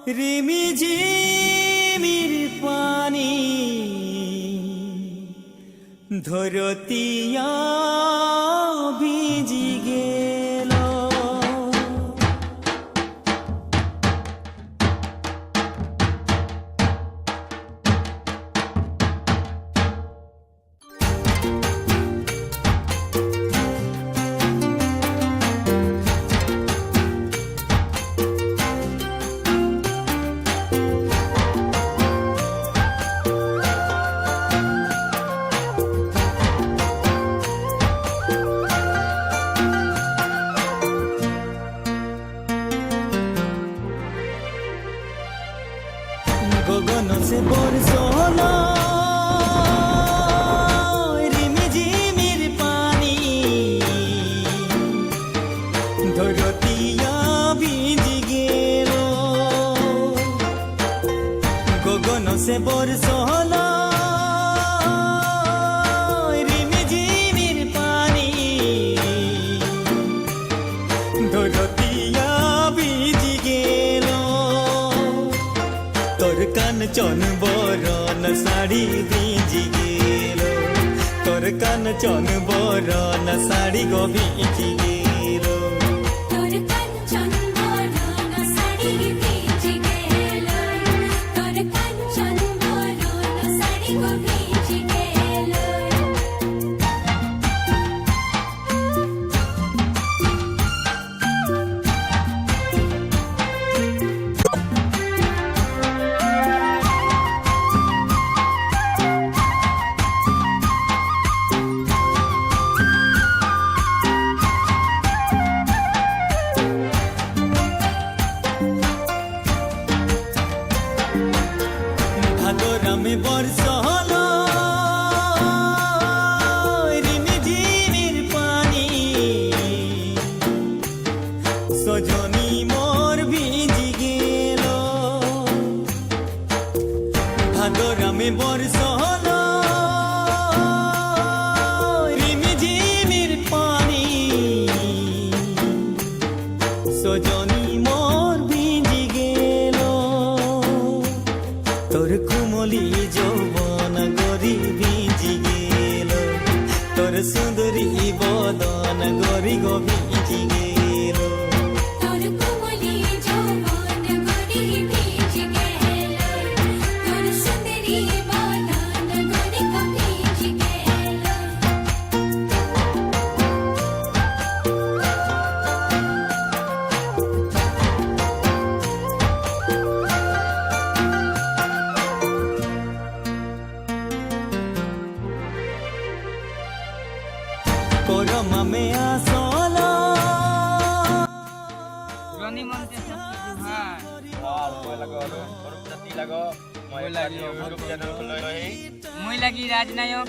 রিমিঝিমির পানি ধরতিয়া ভিজি গেল। गगन से बरसला रिमिझिमिर पानी धरतिया ভিজি গেল। गगन से बरसला रिमिझिमिर पानी धरतिया ভিজি গেল। তোর কাঞ্চন বরণ শাড়ি ভিজি গেল। তোর কাঞ্চন বরণ শাড়ি গো ভিজি গেল। তোর কাঞ্চন বরণ শাড়ি ভিজি গেল। তোর কাঞ্চন বরণ শাড়ি গো ভিজি গেল। ভাদরামে বরসলা রিমিঝিমির পানি সজনী মোর ভিজি গেল। ভাদরামে বরসলা রিমিঝিমির পানি সজনী মোর ভিজি গেল। তোর কুমলি যৌবন গরি ভিজি গেল। তোর সুন্দরী বদন গরি গো ভিজি গেল। তোর কোমলি যৌবন গরি ভিজি গেল। তোর সুন্দরী বদন গরি গো ভিজি গেল। করমা মে আসলা রনি মন্তে হ্যাঁ আর মই লাগো সরুপ জাতি লাগো মই লাগি ইউটিউব চ্যানেল খুলই রহি মই লাগি রাজনায়ক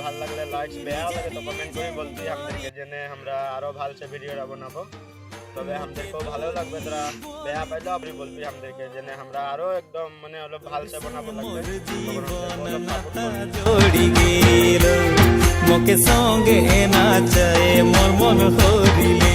ভাল লাগলে লাইক বেয়া লাগে তো কমেন্ট করে বলতি আমাদেরকে জেনে আমরা আরো ভালো সে ভিডিও বানাবো। তবে আমাদেরকেও ভালো লাগবে, তোরা বেয়া পাইলেও আপনি বলবি আমাদেরকে জেনে আমরা আরো একদম মানে হলো ভালো সে বানাবো লাগবে। জড়ি গেল মোকে সঙ্গে নাচায় মোর মন হরিলে।